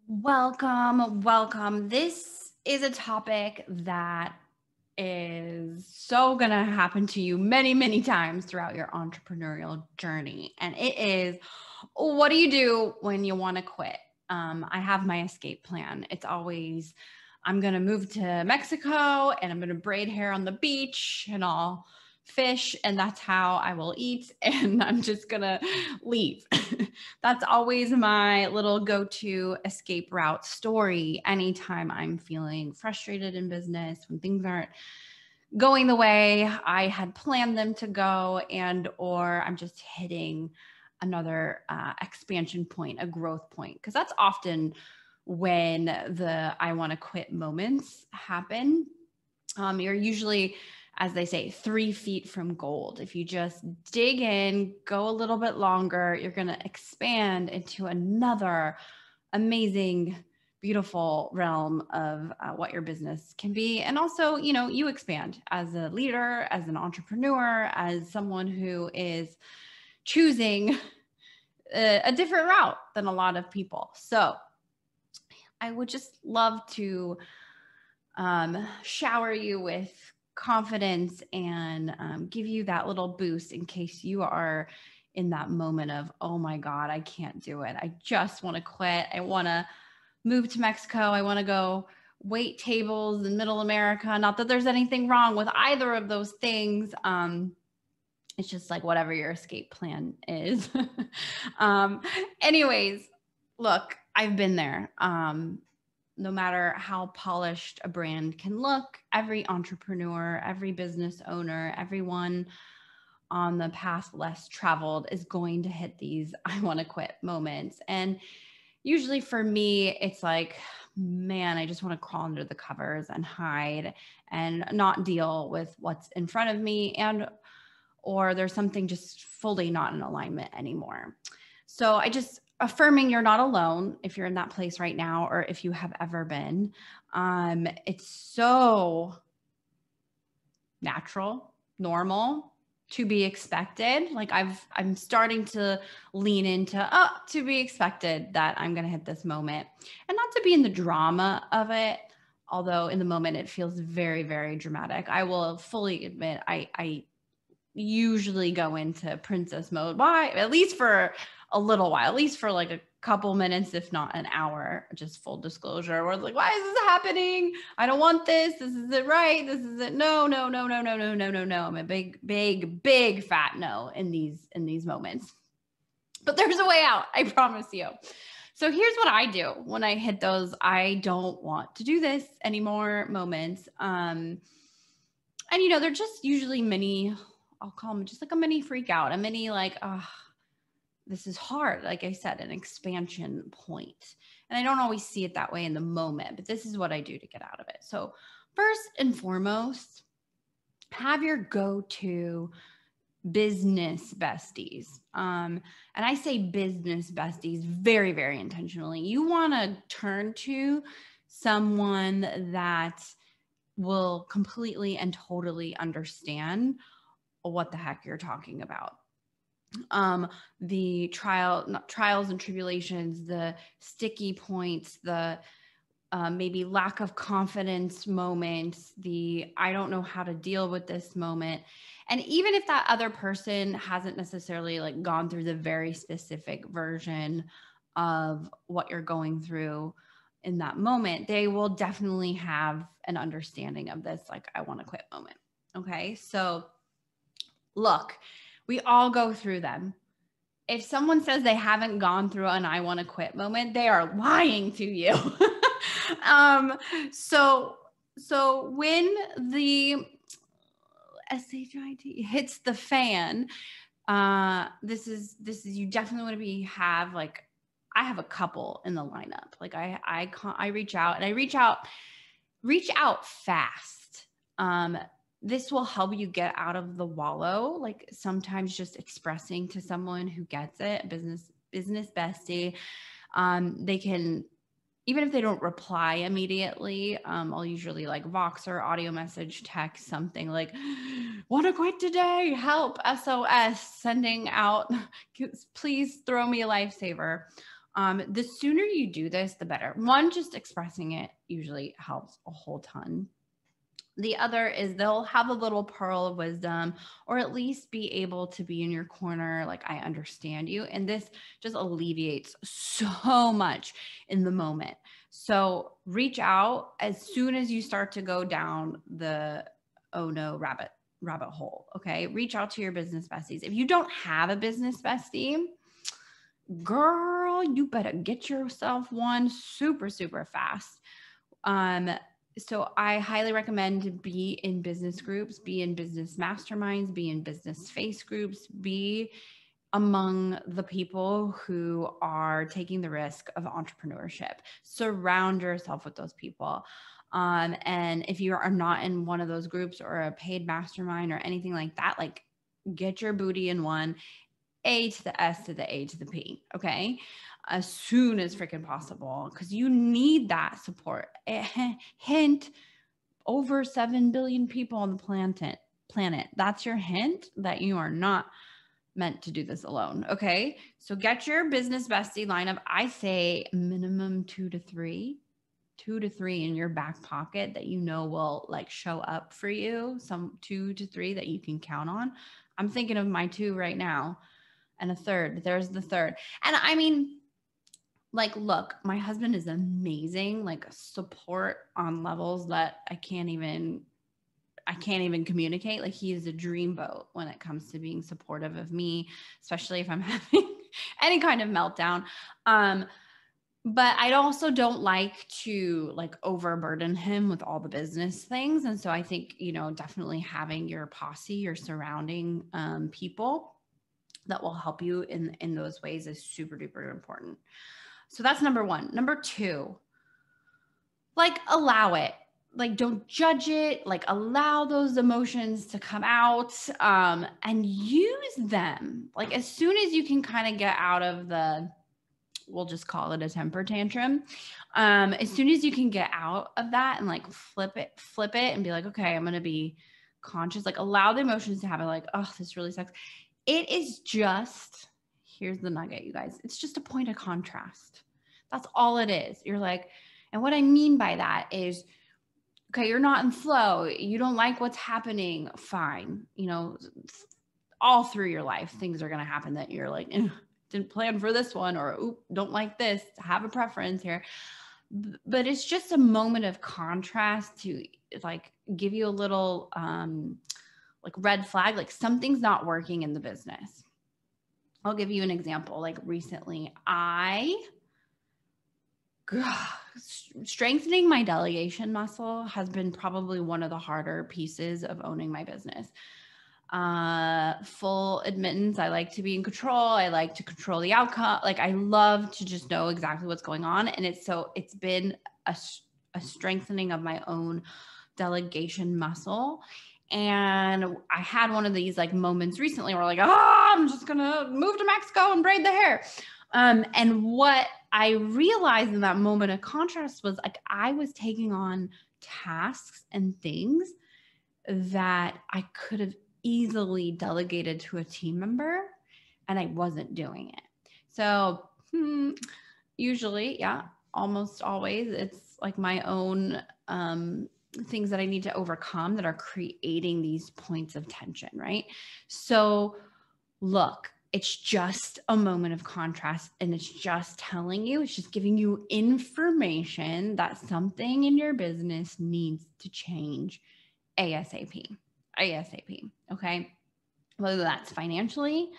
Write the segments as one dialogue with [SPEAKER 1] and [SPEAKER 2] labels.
[SPEAKER 1] Welcome, welcome. This is a topic that is so going to happen to you many, many times throughout your entrepreneurial journey. And it is, what do you do when you want to quit? I have my escape plan. It's always, I'm going to move to Mexico and I'm going to braid hair on the beach and I'll fish and that's how I will eat and I'm just going to leave. That's always my little go-to escape route story anytime I'm feeling frustrated in business, when things aren't going the way I had planned them to go, and or I'm just hitting another expansion point, a growth point, because that's often when the I want to quit moments happen. You're usually, as they say, 3 feet from gold. If you just dig in, go a little bit longer, you're going to expand into another amazing, beautiful realm of what your business can be. And also, you expand as a leader, as an entrepreneur, as someone who is choosing a different route than a lot of people. So I would just love to shower you with confidence and give you that little boost in case you are in that moment of, oh my God, I can't do it. I just want to quit. I want to move to Mexico. I want to go wait tables in middle America. Not that there's anything wrong with either of those things. It's just like whatever your escape plan is. um, anyways, look, I've been there. No matter how polished a brand can look, every entrepreneur, every business owner, everyone on the path less traveled is going to hit these I want to quit moments. And usually for me, it's like, man, I just want to crawl under the covers and hide and not deal with what's in front of me, and or there's something just fully not in alignment anymore. So I just affirming you're not alone if you're in that place right now, or if you have ever been. It's so natural, normal, to be expected. Like I'm starting to lean into, to be expected that I'm going to hit this moment, and not to be in the drama of it. Although in the moment it feels very, very dramatic. I will fully admit I usually go into princess mode. Why? At least for a little while, at least for like a couple minutes, if not an hour, just full disclosure, where it's like, why is this happening? I don't want this. This isn't right. This isn't, no, no, no, no, no, no, no, no, no. I'm a big, big, big fat no in these moments. But there's a way out, I promise you. So here's what I do when I hit those I don't want to do this anymore moments. And they're just usually mini, I'll call them just like a mini freak out, a mini like, this is hard. Like I said, an expansion point. And I don't always see it that way in the moment, but this is what I do to get out of it. So first and foremost, have your go-to business besties. And I say business besties very, very intentionally. You want to turn to someone that will completely and totally understand what the heck you're talking about. The trials and tribulations, the sticky points, the maybe lack of confidence moments, the I don't know how to deal with this moment. And even if that other person hasn't necessarily like gone through the very specific version of what you're going through in that moment, they will definitely have an understanding of this, like, I want to quit moment. Okay. So look, we all go through them. If someone says they haven't gone through an I want to quit moment, they are lying to you. So when the SHIT hits the fan, this is you definitely want to have like, I have a couple in the lineup. Like I reach out, and I reach out fast. This will help you get out of the wallow. Like sometimes just expressing to someone who gets it, business bestie, they can, even if they don't reply immediately, I'll usually like Vox or audio message, text something like, want to quit today, help, SOS, sending out, please throw me a lifesaver. The sooner you do this, the better. One, just expressing it usually helps a whole ton. The other is they'll have a little pearl of wisdom, or at least be able to be in your corner. Like, I understand you. And this just alleviates so much in the moment. So reach out as soon as you start to go down the, oh no, rabbit hole. Okay. Reach out to your business besties. If you don't have a business bestie, girl, you better get yourself one super, super fast. So I highly recommend to be in business groups, be in business masterminds, be in business face groups, be among the people who are taking the risk of entrepreneurship. Surround yourself with those people. And if you are not in one of those groups or a paid mastermind or anything like that, like, get your booty in one. A to the S to the A to the P, okay? As soon as freaking possible, because you need that support. Hint, over 7 billion people on the planet. That's your hint that you are not meant to do this alone, okay? So get your business bestie lineup. I say minimum 2 to 3 in your back pocket that you know will like show up for you. Some 2 to 3 that you can count on. I'm thinking of my 2 right now. And a third. There's the third. And I mean, like, look, my husband is amazing, like support on levels that I can't even communicate. Like, he is a dreamboat when it comes to being supportive of me, especially if I'm having any kind of meltdown. But I also don't like to like overburden him with all the business things. And so I think, definitely having your posse, your surrounding people that will help you in those ways is super duper important. So that's number 1. Number 2, like, allow it. Like, don't judge it. Like, allow those emotions to come out, and use them. Like, as soon as you can kind of get out of the, we'll just call it a temper tantrum. As soon as you can get out of that and like flip it and be like, okay, I'm going to be conscious, like allow the emotions to happen. Like, oh, this really sucks. It is just, here's the nugget, you guys. It's just a point of contrast. That's all it is. You're like, and what I mean by that is, okay, you're not in flow. You don't like what's happening. Fine. All through your life, things are going to happen that you're like, didn't plan for this one, or oop, don't like this, have a preference here. But it's just a moment of contrast to like give you a little, like red flag, like something's not working in the business. I'll give you an example. Like recently, strengthening my delegation muscle has been probably one of the harder pieces of owning my business. Full admittance, I like to be in control. I like to control the outcome. Like, I love to just know exactly what's going on. And it's been a strengthening of my own delegation muscle. And I had one of these like moments recently where like, I'm just going to move to Mexico and braid the hair. And what I realized in that moment of contrast was like, I was taking on tasks and things that I could have easily delegated to a team member, and I wasn't doing it. So usually, almost always, it's like my own things that I need to overcome that are creating these points of tension, right? So look, it's just a moment of contrast, and it's just telling you, it's just giving you information that something in your business needs to change ASAP. Okay. Whether that's financially,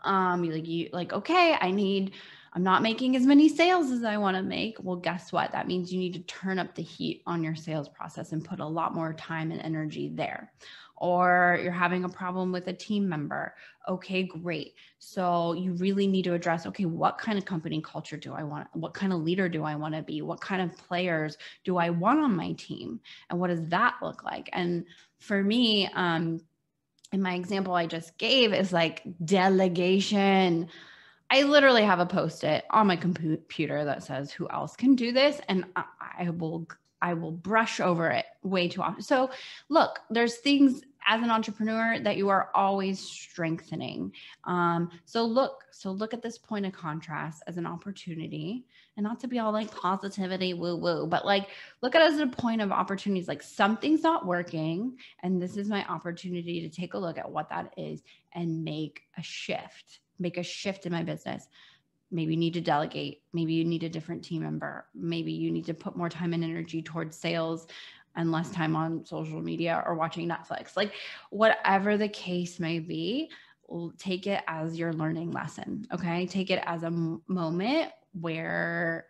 [SPEAKER 1] okay, I'm not making as many sales as I want to make. Well, guess what? That means you need to turn up the heat on your sales process and put a lot more time and energy there. Or you're having a problem with a team member. Okay, great. So you really need to address, okay, what kind of company culture do I want? What kind of leader do I want to be? What kind of players do I want on my team? And what does that look like? And for me, in my example I just gave is like delegation. I literally have a Post-it on my computer that says who else can do this, and I will brush over it way too often. So look, there's things as an entrepreneur that you are always strengthening. So look at this point of contrast as an opportunity, and not to be all like positivity woo woo, but like look at it as a point of opportunities. Like something's not working, and this is my opportunity to take a look at what that is and make a shift in my business. Maybe you need to delegate. Maybe you need a different team member. Maybe you need to put more time and energy towards sales and less time on social media or watching Netflix. Like whatever the case may be, take it as your learning lesson. Okay. Take it as a moment where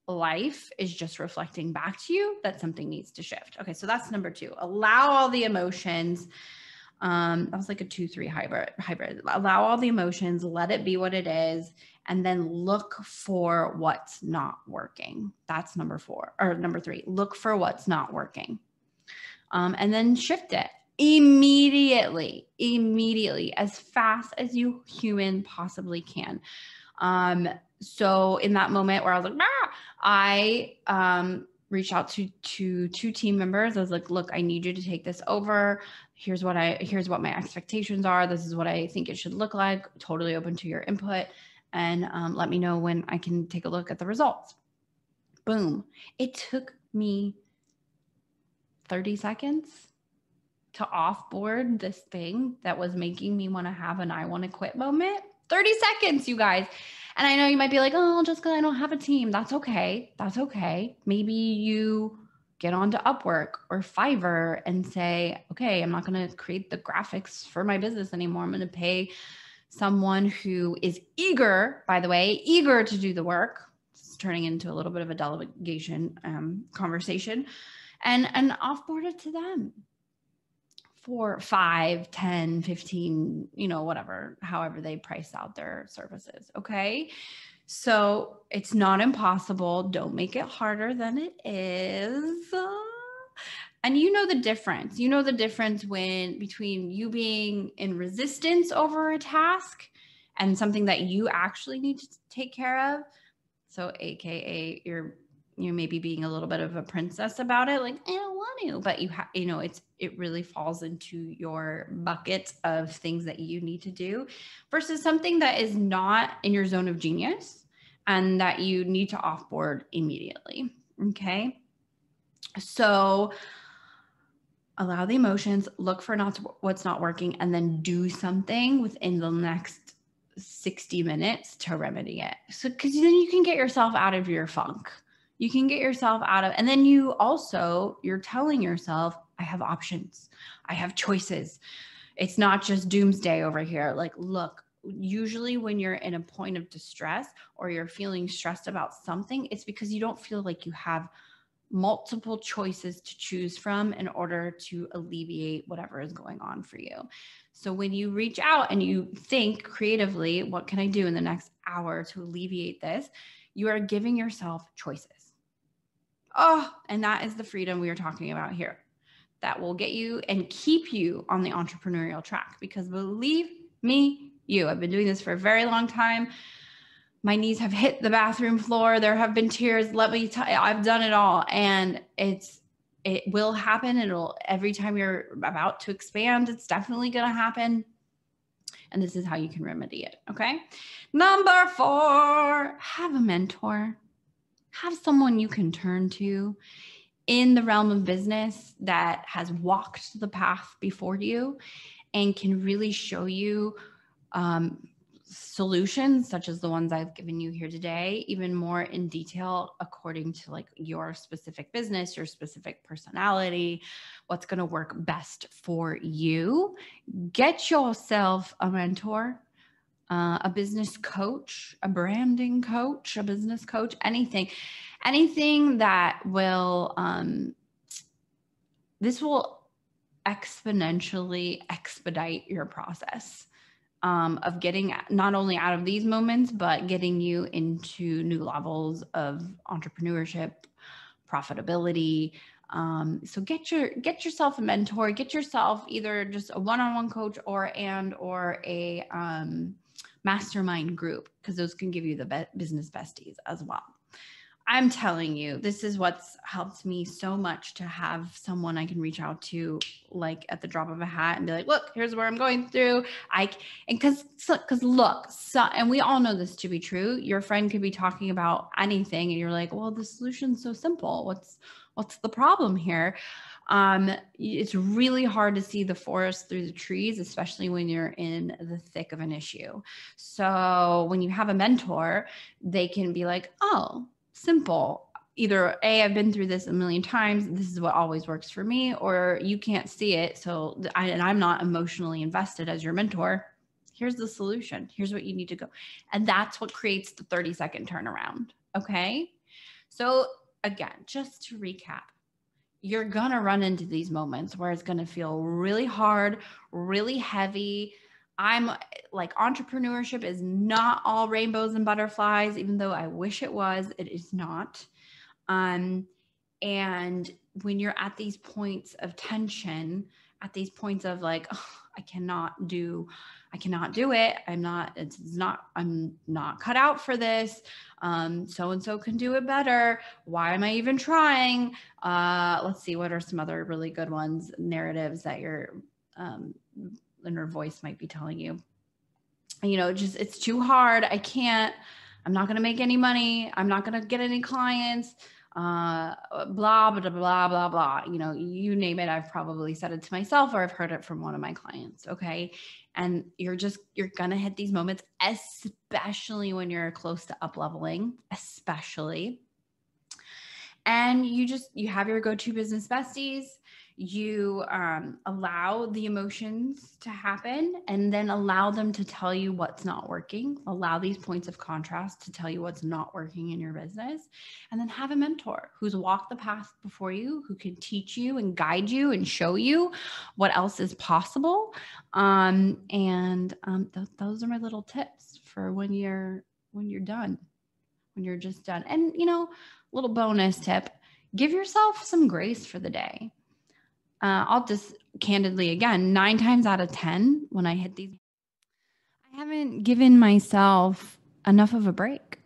[SPEAKER 1] life is just reflecting back to you that something needs to shift. Okay. So that's number 2. Allow all the emotions. That was like a 2-3 hybrid. Allow all the emotions, let it be what it is, and then look for what's not working. That's number 3. Look for what's not working. And then shift it immediately, as fast as you human possibly can. So in that moment where I was like, I reached out to 2 team members. I was like, look, I need you to take this over. Here's what my expectations are. This is what I think it should look like. Totally open to your input. And let me know when I can take a look at the results. Boom. It took me 30 seconds to offboard this thing that was making me want to have an I want to quit moment. 30 seconds, you guys. And I know you might be like, oh, just because I don't have a team. That's okay. Maybe you get onto Upwork or Fiverr and say, okay, I'm not going to create the graphics for my business anymore. I'm going to pay someone who is eager to do the work. It's turning into a little bit of a delegation conversation, and offboard it to them for 5, 10, 15, whatever, however they price out their services. Okay. So it's not impossible. Don't make it harder than it is. And the difference. The difference between you being in resistance over a task and something that you actually need to take care of. So AKA you're maybe being a little bit of a princess about it. Like, I don't want to, but it really falls into your bucket of things that you need to do versus something that is not in your zone of genius and that you need to offboard immediately. Okay. So allow the emotions, look for what's not working, and then do something within the next 60 minutes to remedy it. So, because then you can get yourself out of your funk. You can get yourself out of, and then you're telling yourself, I have options. I have choices. It's not just doomsday over here. Like, look, usually when you're in a point of distress or you're feeling stressed about something, it's because you don't feel like you have multiple choices to choose from in order to alleviate whatever is going on for you. So when you reach out and you think creatively, what can I do in the next hour to alleviate this? You are giving yourself choices. Oh, and that is the freedom we are talking about here. That will get you and keep you on the entrepreneurial track, because believe me, I've been doing this for a very long time. My knees have hit the bathroom floor. There have been tears. Let me tell you, I've done it all. And it will happen. Every time you're about to expand, it's definitely going to happen. And this is how you can remedy it. Okay. Number 4, have a mentor. Have someone you can turn to in the realm of business that has walked the path before you and can really show you solutions such as the ones I've given you here today, even more in detail according to like your specific business, your specific personality, what's going to work best for you. Get yourself a mentor, a business coach, a branding coach, a business coach, anything that will, this will exponentially expedite your process of getting not only out of these moments, but getting you into new levels of entrepreneurship, profitability. So get yourself a mentor, get yourself either just a one-on-one coach or a mastermind group, because those can give you the business besties as well. I'm telling you, this is what's helped me so much to have someone I can reach out to, like at the drop of a hat, and be like, look, here's where I'm going through. And because look, and we all know this to be true. Your friend could be talking about anything, and you're like, well, the solution's so simple. What's the problem here? It's really hard to see the forest through the trees, especially when you're in the thick of an issue. So when you have a mentor, they can be like, oh, simple. Either A, I've been through this a million times. This is what always works for me, or you can't see it. So I'm not emotionally invested as your mentor. Here's the solution. Here's what you need to go. And that's what creates the 30-second turnaround. Okay. So again, just to recap, you're going to run into these moments where it's going to feel really hard, really heavy. I'm like, entrepreneurship is not all rainbows and butterflies, even though I wish it was. It is not. And when you're at these points of tension, at these points of like, oh, I cannot do it. I'm not cut out for this. So-and-so can do it better. Why am I even trying? Let's see, what are some other really good ones, narratives that your inner voice might be telling you? Just, it's too hard. I'm not going to make any money. I'm not going to get any clients. Blah, blah, blah, blah, blah. You name it. I've probably said it to myself, or I've heard it from one of my clients. Okay. And you're going to hit these moments, especially when you're close to up leveling, especially. And you have your go-to business besties. You allow the emotions to happen, and then allow them to tell you what's not working. Allow these points of contrast to tell you what's not working in your business. And then have a mentor who's walked the path before you, who can teach you and guide you and show you what else is possible. Those are my little tips for when you're done, when you're just done. And, little bonus tip, give yourself some grace for the day. I'll just candidly, again, 9 times out of 10, when I hit these, I haven't given myself enough of a break.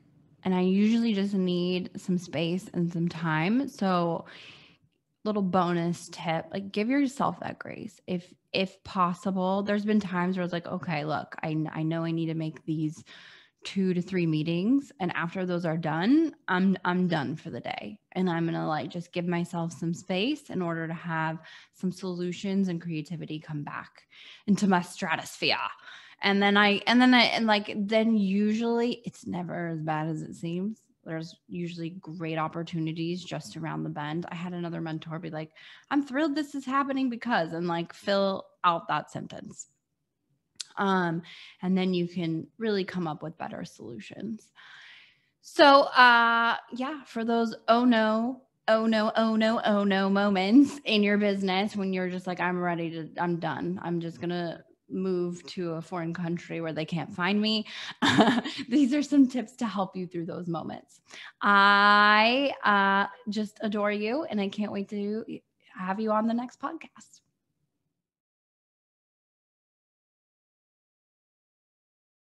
[SPEAKER 1] And I usually just need some space and some time. So little bonus tip, like, give yourself that grace. If possible. There's been times where it's like, okay, look, I know I need to make these 2 to 3 meetings, and after those are done, I'm done for the day, and I'm gonna just give myself some space in order to have some solutions and creativity come back into my stratosphere. And then usually it's never as bad as it seems. There's usually great opportunities just around the bend. I had another mentor be like, I'm thrilled this is happening because, and fill out that sentence. And then you can really come up with better solutions. So, for those, oh no moments in your business, when you're just like, I'm done. I'm just going to move to a foreign country where they can't find me. These are some tips to help you through those moments. I just adore you, and I can't wait to have you on the next podcast.